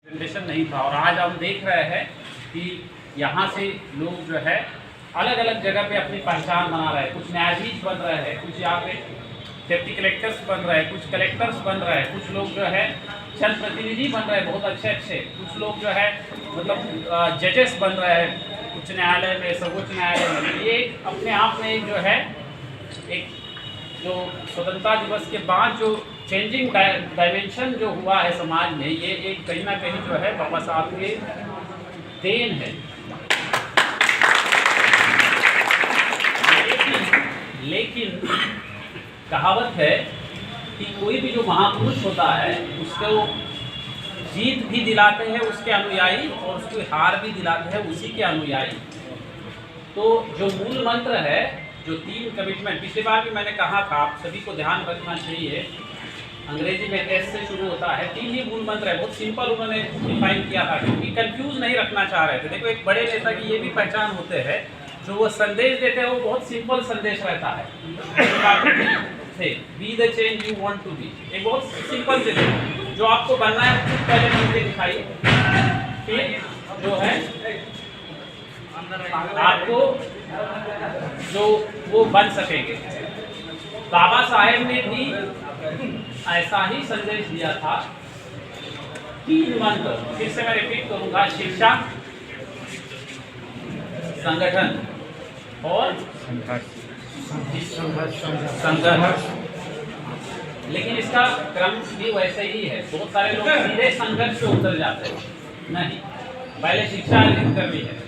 Presentation नहीं था और आज हम देख रहे हैं कि यहाँ से लोग जो है अलग अलग जगह पे अपनी पहचान बना रहे हैं। कुछ न्यायाधीश बन रहे हैं, कुछ यहाँ पे डिप्टी कलेक्टर्स बन रहे हैं, कुछ कलेक्टर्स बन रहे हैं, कुछ लोग जो है जनप्रतिनिधि बन रहे हैं बहुत अच्छे अच्छे, कुछ लोग जो है मतलब जजेस बन रहे हैं उच्च न्यायालय में, सर्वोच्च न्यायालय में। ये अपने आप में एक जो है एक जो स्वतंत्रता दिवस के बाद जो चेंजिंग डायमेंशन जो हुआ है समाज में, ये एक कहीं ना कहीं जो है बाबा साहब के देन है। लेकिन कहावत है कि कोई भी जो महापुरुष होता है उसको जीत भी दिलाते हैं उसके अनुयायी और उसको हार भी दिलाते हैं उसी के अनुयायी। तो जो मूल मंत्र है, जो 3 कमिटमेंट, पिछली बार भी मैंने कहा था आप सभी को ध्यान रखना चाहिए, अंग्रेजी में एस से शुरू होता है। 3 ही मूल मंत्र है, बहुत सिंपल उन्होंने डिफाइन किया था क्योंकि कंफ्यूज नहीं रखना चाह रहे थे। देखो एक बड़े नेता की ये भी पहचान होते हैं, जो वो संदेश देते हैं वो बहुत सिंपल संदेश रहता है। Be the change you want to be, एक बहुत सिंपल चीज है, जो आपको बनना है खुद पहले मुझे दिखाइए, फिर जो है आपको जो वो बन सकेंगे। बाबा साहेब ने भी ऐसा ही संदेश दिया था। 3 मंत्र फिर से मैं रिपीट करूंगा, शिक्षा, संगठन और संघर्ष। लेकिन इसका क्रम भी वैसे ही है। बहुत सारे लोग सीधे संघर्ष पे उतर जाते हैं, नहीं, पहले शिक्षा अर्जित करनी है,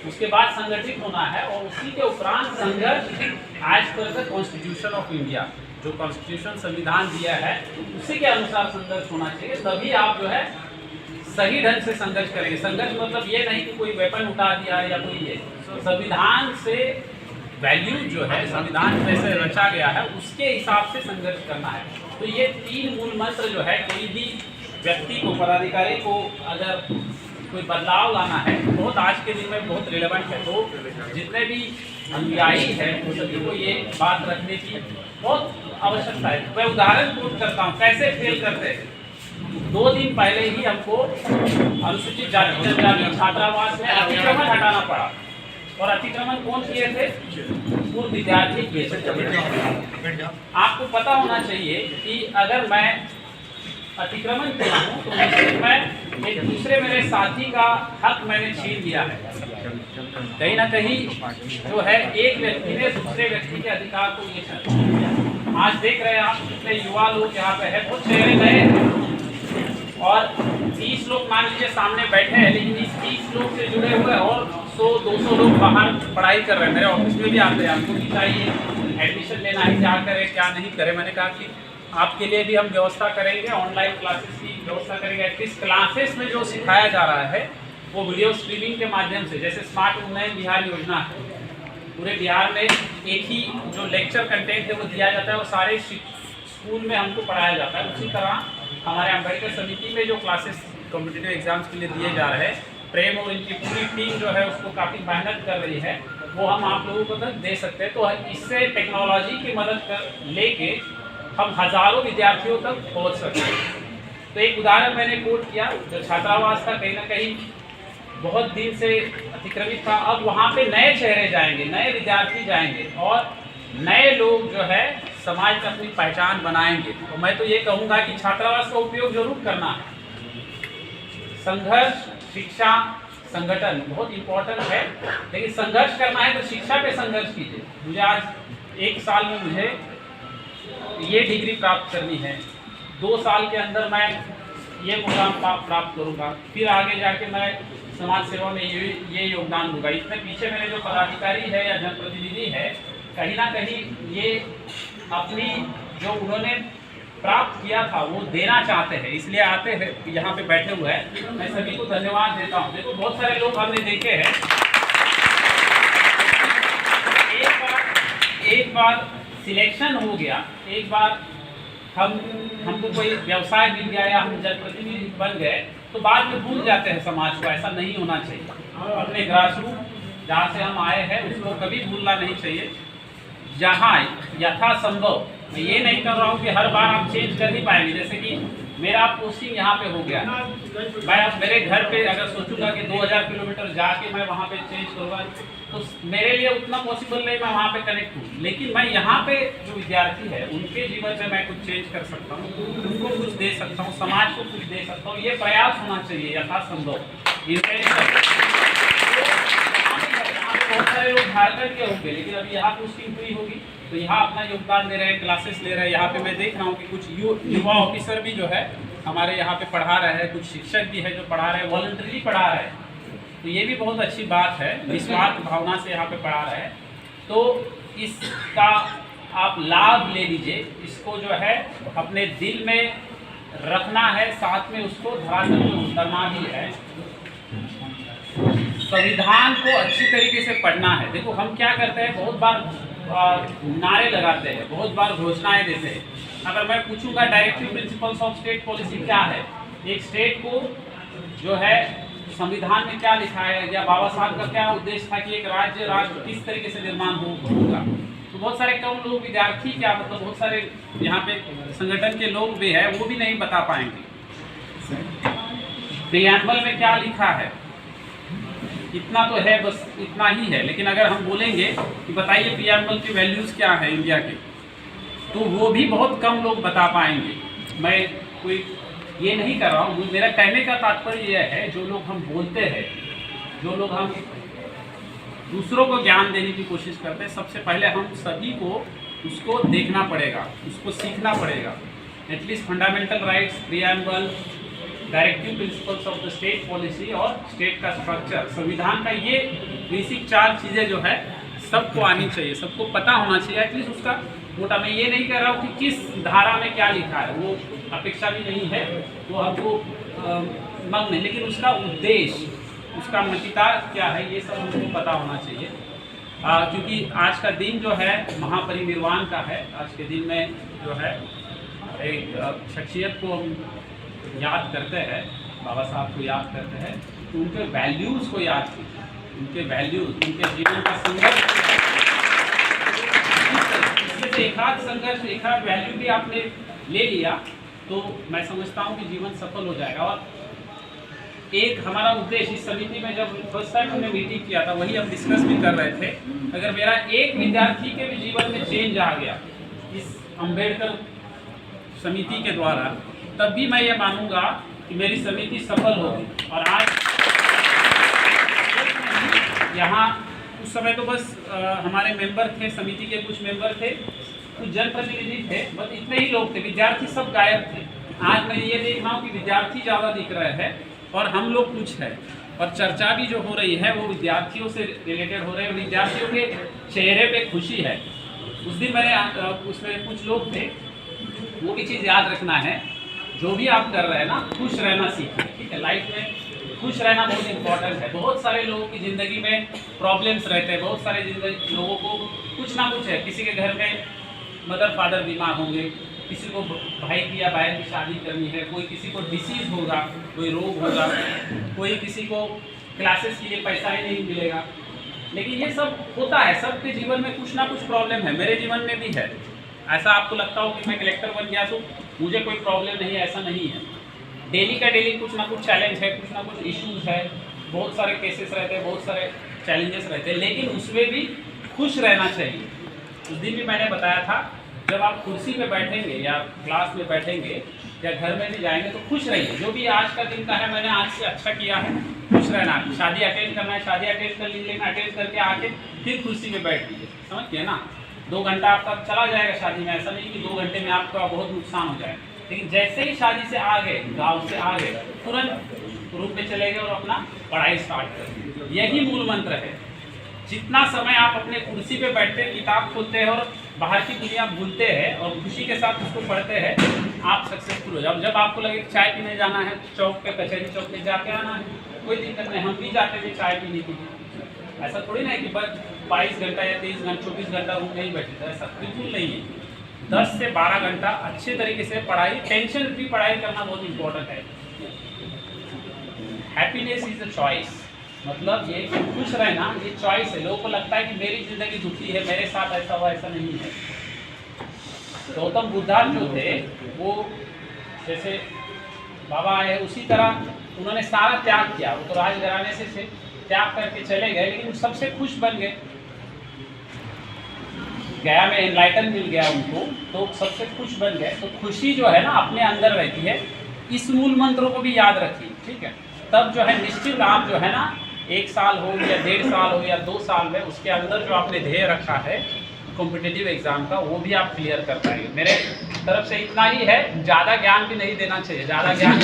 उसके बाद संगठित होना है और उसी के उपरांत संघर्ष as per the constitution of India, जो कॉन्स्टिट्यूशन संविधान दिया है उसी के अनुसार संघर्ष होना चाहिए। तभी आप जो है सही ढंग से संघर्ष करेंगे। संघर्ष मतलब ये नहीं कि कोई वेपन उठा दिया या कोई ये, संविधान से वैल्यू जो है संविधान जैसे रचा गया है उसके हिसाब से संघर्ष करना है। तो ये 3 मूल मंत्र जो है कोई भी व्यक्ति को, पदाधिकारी को अगर कोई बदलाव लाना है, बहुत आज के दिन में बहुत रिलेवेंट है। तो जितने भी अनुयायी हैं वो सभी को ये बात रखने की बहुत आवश्यकता है। मैं उदाहरण कोट करता हूँ कैसे फेल करते हैं। 2 दिन पहले ही हमको अनुसूचित जाति जनजाति छात्रावास में अतिक्रमण हटाना पड़ा और अतिक्रमण कौन किए थे? पूर्व विद्यार्थी किए थे। आपको पता होना चाहिए कि अगर मैं अतिक्रमण किया हूँ तो मैं एक दूसरे मेरे साथी का हक मैंने छीन लिया है। कहीं ना कहीं जो है एक व्यक्ति ने दूसरे व्यक्ति के अधिकार को ये छीन लिया। आज देख रहे हैं आप कितने युवा लोग यहाँ पे है, बहुत चेहरे नए हैं और 30 लोग मान लीजिए सामने बैठे हैं, लेकिन इस 30 लोग से जुड़े हुए और 100-200 लोग बाहर पढ़ाई कर रहे हैं। मेरे ऑफिस में भी आते हैं, आपको भी चाहिए एडमिशन लेना है, क्या करें क्या नहीं करें। मैंने कहा कि आपके लिए भी हम व्यवस्था करेंगे, ऑनलाइन क्लासेस की व्यवस्था करेंगे। एटलीस्ट क्लासेस में जो सिखाया जा रहा है वो वीडियो स्ट्रीमिंग के माध्यम से, जैसे स्मार्ट उन्नयन बिहार योजना है, पूरे बिहार में एक ही जो लेक्चर कंटेंट है वो दिया जाता है और सारे स्कूल में हमको पढ़ाया जाता है। उसी तरह हमारे अम्बेडकर समिति में जो क्लासेस कॉम्पिटिटिव एग्जाम्स के लिए दिए जा रहे हैं, प्रेम और इनकी पूरी टीम जो है उसको काफ़ी मेहनत कर रही है, वो हम आप लोगों को तक दे सकते हैं। तो इससे टेक्नोलॉजी की मदद लेके हम हजारों विद्यार्थियों तक पहुंच सकते हैं। तो एक उदाहरण मैंने कोट किया, जो छात्रावास था कहीं ना कहीं बहुत दिन से अतिक्रमित था, अब वहाँ पे नए चेहरे जाएंगे, नए विद्यार्थी जाएंगे और नए लोग जो है समाज में अपनी पहचान बनाएंगे। तो मैं तो ये कहूँगा कि छात्रावास का उपयोग जरूर करना है। संघर्ष, शिक्षा, संगठन बहुत इम्पोर्टेंट है, लेकिन संघर्ष करना है तो शिक्षा पे संघर्ष कीजिए। मुझे आज 1 साल में मुझे ये डिग्री प्राप्त करनी है, 2 साल के अंदर मैं ये मुकाम प्राप्त करूँगा, फिर आगे जाके मैं समाज सेवा में ये योगदान दूंगा। इतने पीछे मेरे जो पदाधिकारी है या जनप्रतिनिधि है, कहीं ना कहीं ये अपनी जो उन्होंने प्राप्त किया था वो देना चाहते हैं, इसलिए आते हैं यहाँ पे बैठे हुए हैं। मैं सभी को धन्यवाद देता हूँ। देखो बहुत सारे लोग हमने देखे हैं, एक बार सिलेक्शन हो गया, एक बार हमको कोई व्यवसाय मिल गया या हम जनप्रतिनिधि बन गए तो बाद में भूल जाते हैं समाज को। ऐसा नहीं होना चाहिए। अपने ग्रास रूट जहाँ से हम आए हैं उसको कभी भूलना नहीं चाहिए। जहाँ यथासंभव, मैं ये नहीं कर रहा हूँ कि हर बार आप चेंज कर ही पाएंगे, जैसे कि मेरा पोस्टिंग यहाँ पे हो गया, मैं अब मेरे घर पे अगर सोचूंगा कि 2000 किलोमीटर जाके मैं वहाँ पे चेंज करूँगा तो मेरे लिए उतना पॉसिबल नहीं मैं वहाँ पे कनेक्ट हूँ। लेकिन मैं यहाँ पे जो विद्यार्थी है उनके जीवन में मैं कुछ चेंज कर सकता हूँ, उनको कुछ दे सकता हूँ, समाज को कुछ दे सकता हूँ। ये प्रयास होना चाहिए यथासंभव। बहुत सारे लोग झारखंड के होंगे लेकिन अभी यहाँ पोस्टिंग फ्री होगी तो यहाँ अपना योगदान दे रहे हैं, क्लासेस ले रहे हैं। यहाँ पे मैं देख रहा हूँ कि कुछ युवा ऑफिसर भी जो है हमारे यहाँ पे पढ़ा रहे हैं, कुछ शिक्षक भी है जो पढ़ा रहे हैं, वॉलंटरी पढ़ा रहे हैं। तो ये भी बहुत अच्छी बात है, निस्वार्थ भावना से यहाँ पे पढ़ा रहे हैं। तो इसका आप लाभ ले लीजिए, इसको जो है अपने दिल में रखना है, साथ में उसको धरातल में उतरना भी है। संविधान को अच्छी तरीके से पढ़ना है। देखो हम क्या करते हैं, बहुत बार नारे लगाते हैं, बहुत बार घोषणाएं देते हैं। अगर मैं पूछूंगा directive principles of state policy क्या है, एक स्टेट को जो है संविधान में क्या लिखा है या बाबा साहब का क्या उद्देश्य था कि एक राज्य राष्ट्र किस तरीके से निर्माण होगा, तो बहुत सारे कम लोग, विद्यार्थी क्या मतलब बहुत सारे यहाँ पे संगठन के लोग भी है, वो भी नहीं बता पाएंगे प्रियम्बल में क्या लिखा है। इतना तो है, बस इतना ही है। लेकिन अगर हम बोलेंगे कि बताइए प्रियम्बल की वैल्यूज़ क्या है इंडिया के, तो वो भी बहुत कम लोग बता पाएंगे। मैं कोई ये नहीं कर रहा हूँ, मेरा कहने का तात्पर्य यह है, जो लोग हम बोलते हैं, जो लोग हम दूसरों को ज्ञान देने की कोशिश करते हैं, सबसे पहले हम सभी को उसको देखना पड़ेगा, उसको सीखना पड़ेगा। At least fundamental rights, preamble, directive principles of the state policy और स्टेट का स्ट्रक्चर, संविधान का ये बेसिक 4 चीज़ें जो है सबको आनी चाहिए, सबको पता होना चाहिए। एटलीस्ट उसका मोटा, मैं ये नहीं कह रहा हूँ कि किस धारा में क्या लिखा है, वो अपेक्षा भी नहीं है, वो हमको मंग नहीं, लेकिन उसका उद्देश्य, उसका मतिता क्या है, ये सब हमको पता होना चाहिए। क्योंकि आज का दिन जो है महापरिनिर्वाण का है। आज के दिन में जो है एक शख्सियत को हम याद करते हैं, बाबा साहब को याद करते हैं, तो उनके वैल्यूज़ को याद कीजिए, उनके वैल्यूज़, उनके जीवन का संघर्ष, इसमें से एक आध संघर्ष, एक आध वैल्यू भी आपने ले लिया तो मैं समझता हूँ कि जीवन सफल हो जाएगा। और एक हमारा उद्देश्य इस समिति में जब फर्स्ट टाइम हमने मीटिंग किया था, वही हम डिस्कस भी कर रहे थे, अगर मेरा एक विद्यार्थी के भी जीवन में चेंज आ गया इस अम्बेडकर समिति के द्वारा, तब भी मैं ये मानूंगा कि मेरी समिति सफल होगी। और आज यहाँ उस समय तो बस हमारे मेंबर थे, समिति के कुछ मेंबर थे, कुछ जनप्रतिनिधि थे, बस इतने ही लोग थे, विद्यार्थी सब गायब थे। आज मैं ये देख रहा हूँ कि विद्यार्थी ज़्यादा दिख रहे हैं और हम लोग कुछ है, और चर्चा भी जो हो रही है वो विद्यार्थियों से रिलेटेड हो रही है, विद्यार्थियों के चेहरे पे खुशी है। उस दिन मैंने उसमें कुछ लोग थे, वो भी चीज़ याद रखना है, जो भी आप कर रहे हैं ना, खुश रहना सीखें, ठीक है। लाइफ में खुश रहना बहुत इंपॉर्टेंट है। बहुत सारे लोगों की ज़िंदगी में प्रॉब्लम्स रहते हैं, बहुत सारे लोगों को कुछ ना कुछ है। किसी के घर में मदर फादर बीमार होंगे, किसी को भाई की या बहन की शादी करनी है, कोई किसी को डिसीज़ होगा, कोई रोग होगा, कोई किसी को क्लासेस के लिए पैसा ही नहीं मिलेगा। लेकिन ये सब होता है, सबके जीवन में कुछ ना कुछ प्रॉब्लम है, मेरे जीवन में भी है। ऐसा आपको लगता हो कि मैं कलेक्टर बन गया तो मुझे कोई प्रॉब्लम नहीं है, ऐसा नहीं है। डेली का डेली कुछ ना कुछ चैलेंज है, कुछ ना कुछ इश्यूज है, बहुत सारे केसेस रहते हैं, बहुत सारे चैलेंजेस रहते हैं, लेकिन उसमें भी खुश रहना चाहिए। उस दिन भी मैंने बताया था, जब आप कुर्सी पे बैठेंगे या क्लास में बैठेंगे या घर में भी जाएंगे तो खुश रहिए। जो भी आज का दिन का है, मैंने आज से अच्छा किया है, खुश रहना है। शादी अटेंड करना है, शादी अटेंड कर लीजिए, अटेंड करके आके फिर कुर्सी पे बैठ लीजिए, समझिए ना। 2 घंटा आपका चला जाएगा शादी में, ऐसा नहीं कि 2 घंटे में आपका बहुत नुकसान हो जाए। लेकिन जैसे ही शादी से आ गए, गाँव से आ गए, तुरंत रूम पे चले गए और अपना पढ़ाई स्टार्ट कर दी। यही मूल मंत्र है। जितना समय आप अपने कुर्सी पे बैठते हैं, किताब खोलते हैं और बाहर की दुनिया भूलते हैं और खुशी के साथ उसको पढ़ते हैं, आप सक्सेसफुल हो जाओ। जब आपको लगे चाय पीने जाना है, चौक पे, कचहरी चौक पे जाके आना है, कोई दिक्कत नहीं। हम भी जाते थे चाय पीने के लिए। ऐसा थोड़ी ना है कि बस 22 घंटा या 23 घंटा 24 घंटा रूम नहीं बैठे थे, ऐसा बिल्कुल नहीं है। 10 से 12 घंटा अच्छे तरीके से पढ़ाई, टेंशन फ्री पढ़ाई करना बहुत इंपॉर्टेंट है। हैप्पीनेस इज अ चॉइस, मतलब ये खुश रहना ये चॉइस है। लोगों को लगता है कि मेरी जिंदगी दुखी है, मेरे साथ ऐसा हुआ, ऐसा नहीं है। गौतम बुद्ध जो थे वो जैसे बाबा आए उसी तरह उन्होंने सारा त्याग किया। वो तो राजघराने से त्याग करके चले गए, लेकिन सबसे खुश बन गए। गया में एनलाइटन मिल गया उनको, तो सबसे खुश बन गए। तो खुशी जो है ना अपने अंदर रहती है। इस मूल मंत्रों को भी याद रखिए, ठीक है। तब जो है निश्चित आप जो है ना 1 साल हो या 1.5 साल हो या 2 साल में, उसके अंदर जो आपने ध्येय रखा है कॉम्पिटिटिव एग्जाम का, वो भी आप क्लियर कर पाएंगे। मेरे तरफ से इतना ही है, ज़्यादा ज्ञान भी नहीं देना चाहिए, ज़्यादा ज्ञान